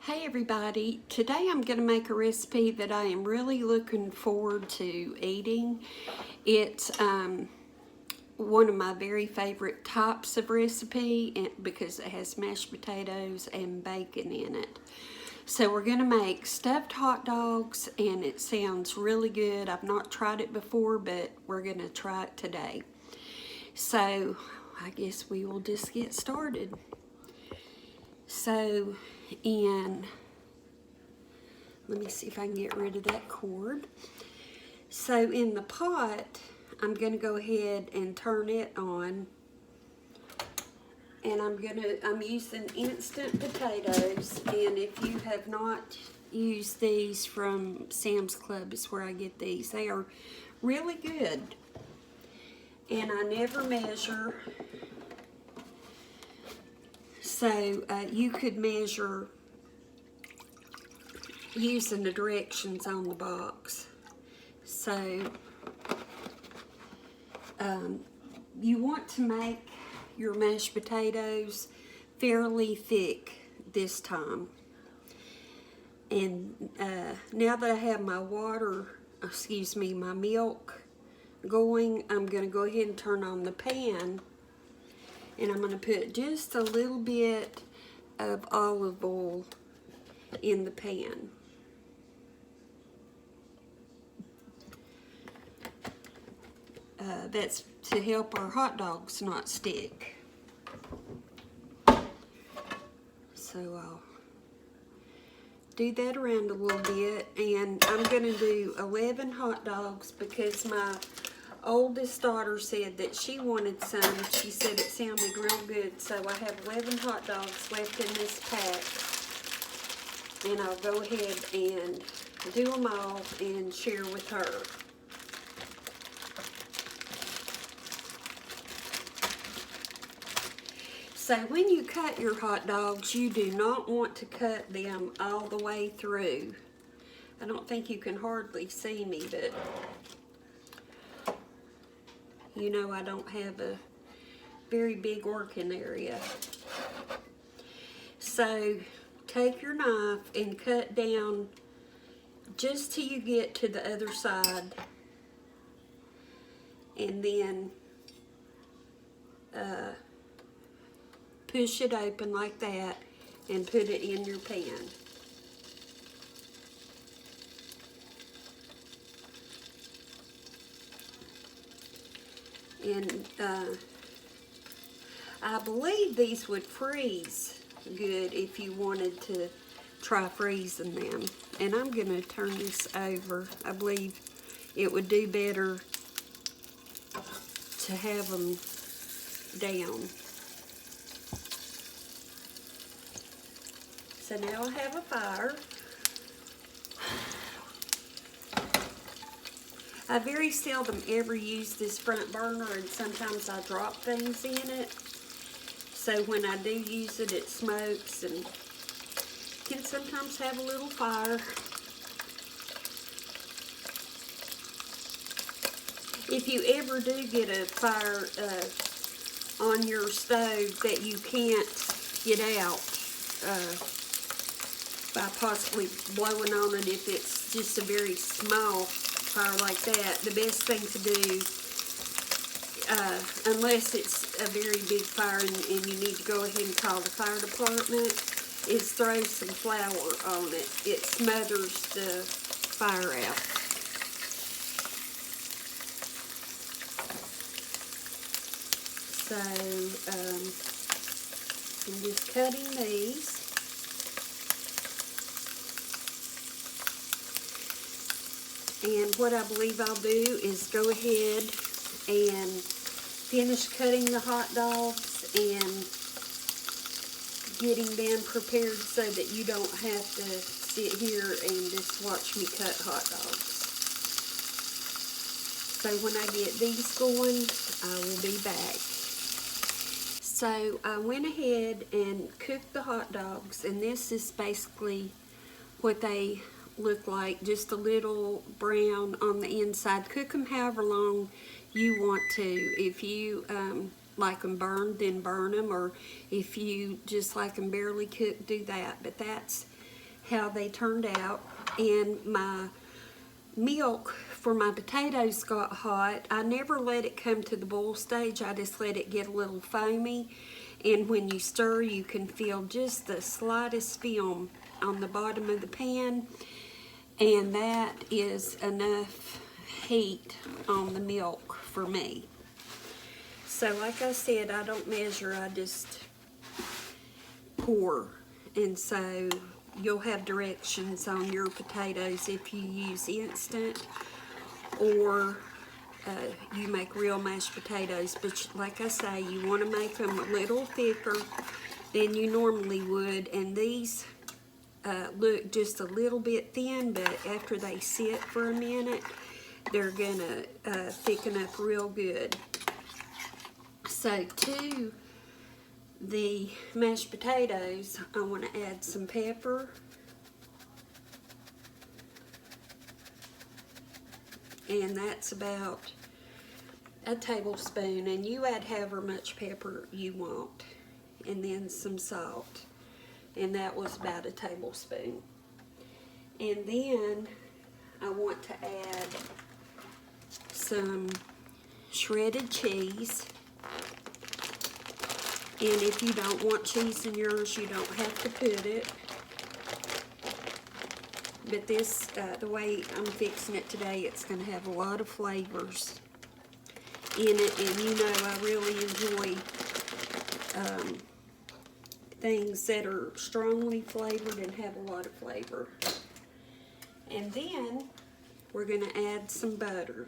Hey everybody, today I'm going to make a recipe that I am really looking forward to eating. It's one of my very favorite types of recipe because it has mashed potatoes and bacon in it. So we're going to make stuffed hot dogs and it sounds really good. I've not tried it before, but we're going to try it today. So I guess we will just get started. So let me see if I can get rid of that cord. So in the pot, I'm going to go ahead and turn it on. And I'm using instant potatoes. And if you have not used these from Sam's Club, it's where I get these. They are really good. And I never measure. So you could measure using the directions on the box. So you want to make your mashed potatoes fairly thick this time. And now that I have my my milk going, I'm going to go ahead and turn on the pan. And I'm going to put just a little bit of olive oil in the pan. That's to help our hot dogs not stick. So I'll do that around a little bit, and I'm going to do 11 hot dogs because my oldest daughter said that she wanted some. She said it sounded real good, so I have 11 hot dogs left in this pack, and I'll go ahead and do them all and share with her. So when you cut your hot dogs, you do not want to cut them all the way through. I don't think you can hardly see me, but you know I don't have a very big working area. So take your knife and cut down just till you get to the other side, and then push it open like that and put it in your pan. And I believe these would freeze good if you wanted to try freezing them. And I'm going to turn this over. I believe it would do better to have them down. So now I have a fire. I very seldom ever use this front burner, and sometimes I drop things in it. So when I do use it, it smokes and can sometimes have a little fire. If you ever do get a fire on your stove that you can't get out, by possibly blowing on it, if it's just a very small fire like that, the best thing to do, unless it's a very big fire and you need to go ahead and call the fire department, is throw some flour on it. It smothers the fire out. So I'm just cutting these. And what I believe I'll do is go ahead and finish cutting the hot dogs and getting them prepared so that you don't have to sit here and just watch me cut hot dogs. So when I get these going, I will be back. So I went ahead and cooked the hot dogs, and this is basically what they look like, just a little brown on the inside. Cook them however long you want to. If you like them burned, then burn them, or if you just like them barely cooked, do that. But that's how they turned out. And my milk for my potatoes got hot. I never let it come to the boil stage. I just let it get a little foamy. And when you stir, you can feel just the slightest film on the bottom of the pan. And that is enough heat on the milk for me. So like I said, I don't measure, I just pour. And so you'll have directions on your potatoes if you use instant or you make real mashed potatoes. But like I say, you want to make them a little thicker than you normally would. And these look just a little bit thin, but after they sit for a minute, they're gonna thicken up real good. So to the mashed potatoes, I want to add some pepper. And that's about a tablespoon, and you add however much pepper you want. And then some salt, and that was about a tablespoon. And then I want to add some shredded cheese. And if you don't want cheese in yours, you don't have to put it. But this, the way I'm fixing it today, it's going to have a lot of flavors in it. And you know I really enjoy things that are strongly flavored and have a lot of flavor. And then we're going to add some butter.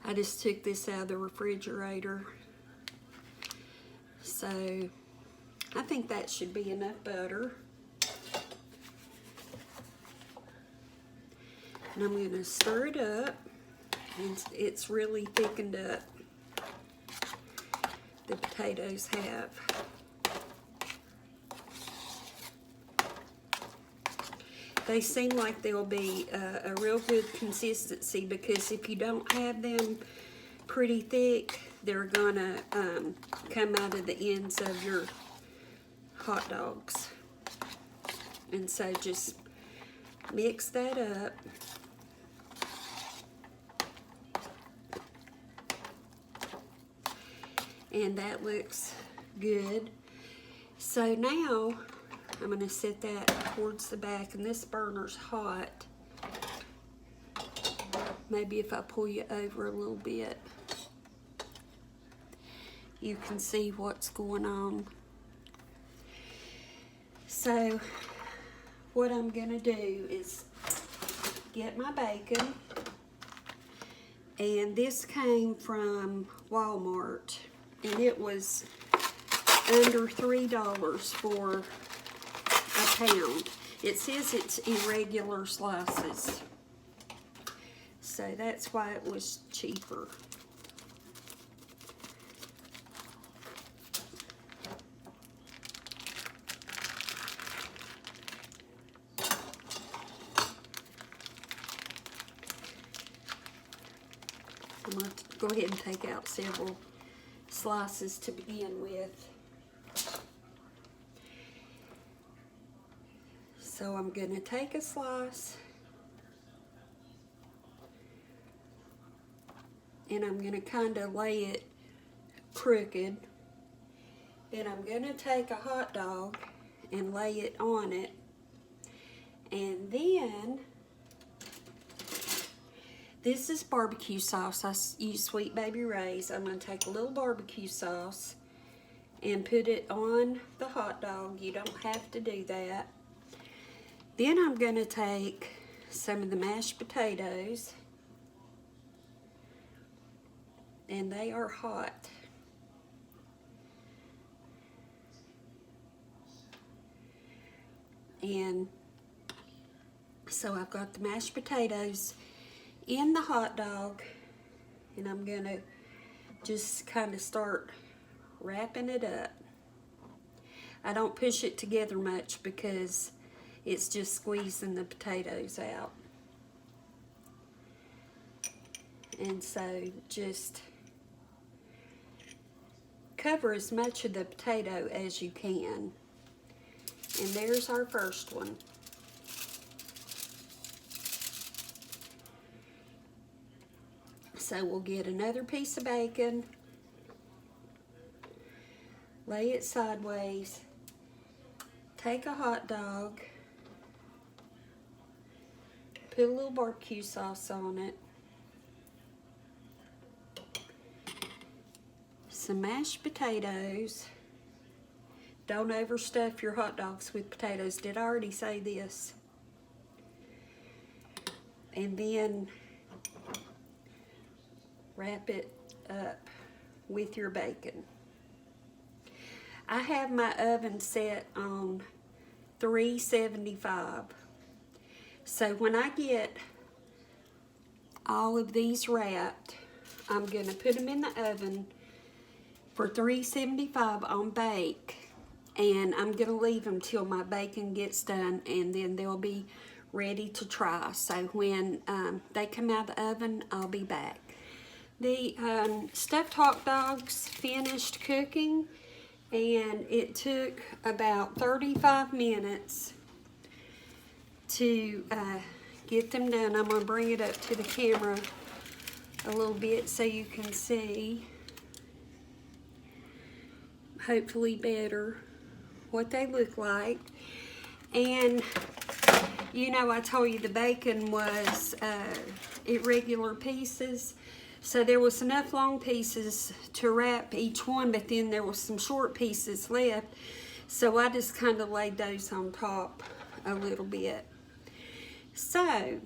I just took this out of the refrigerator. So I think that should be enough butter. And I'm going to stir it up. And it's really thickened up. The potatoes have. They seem like they'll be a real good consistency, because if you don't have them pretty thick, they're gonna come out of the ends of your hot dogs. And so just mix that up. And that looks good. So now I'm going to set that towards the back, and this burner's hot. Maybe if I pull you over a little bit, you can see what's going on. So what I'm going to do is get my bacon, and this came from Walmart, and it was under $3 for a pound. It says it's irregular slices, so that's why it was cheaper. I'm going to go ahead and take out several slices to begin with. So I'm going to take a slice, and I'm going to kind of lay it crooked. Then I'm going to take a hot dog and lay it on it. And then, this is barbecue sauce. I use Sweet Baby Ray's. I'm going to take a little barbecue sauce and put it on the hot dog. You don't have to do that. Then I'm going to take some of the mashed potatoes, and they are hot. And so I've got the mashed potatoes in the hot dog, and I'm going to just kind of start wrapping it up. I don't push it together much because it's just squeezing the potatoes out. And so just cover as much of the potato as you can. And there's our first one. So we'll get another piece of bacon, lay it sideways, take a hot dog, put a little barbecue sauce on it, some mashed potatoes. Don't overstuff your hot dogs with potatoes. Did I already say this? And then wrap it up with your bacon. I have my oven set on 375. So when I get all of these wrapped, I'm going to put them in the oven for 375 on bake, and I'm going to leave them till my bacon gets done, and then they'll be ready to try. So when they come out of the oven, I'll be back. The stuffed hot dogs finished cooking, and it took about 35 minutes to get them done. I'm going to bring it up to the camera a little bit so you can see, hopefully better, what they look like. And you know, I told you the bacon was irregular pieces. So there was enough long pieces to wrap each one, but then there was some short pieces left. So I just kind of laid those on top a little bit. So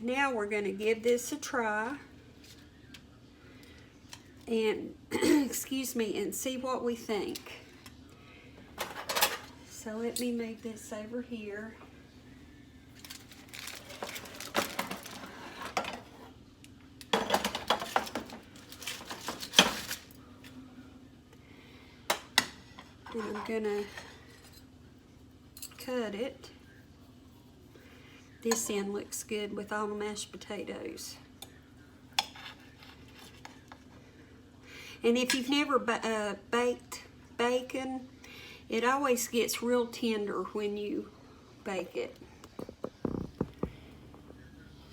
now we're going to give this a try and excuse me, and see what we think. So let me move this over here. And I'm gonna cut it. This end looks good with all the mashed potatoes. And if you've never baked bacon, it always gets real tender when you bake it.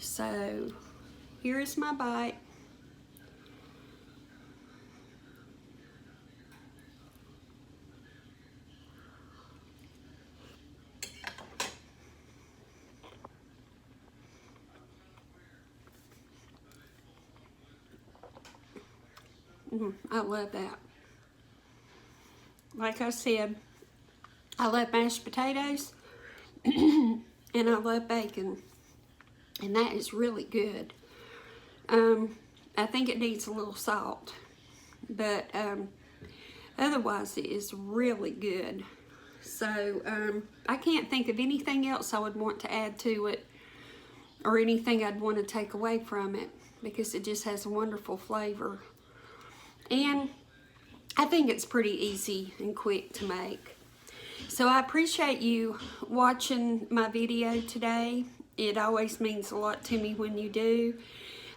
So here is my bite. I love that. Like I said, I love mashed potatoes and I love bacon, and that is really good. I think it needs a little salt, but otherwise it is really good. So I can't think of anything else I would want to add to it, or anything I'd want to take away from it, because it just has a wonderful flavor. And I think it's pretty easy and quick to make. So I appreciate you watching my video today. It always means a lot to me when you do.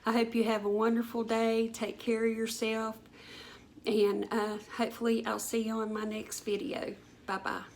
I hope you have a wonderful day. Take care of yourself. And hopefully I'll see you on my next video. Bye-bye.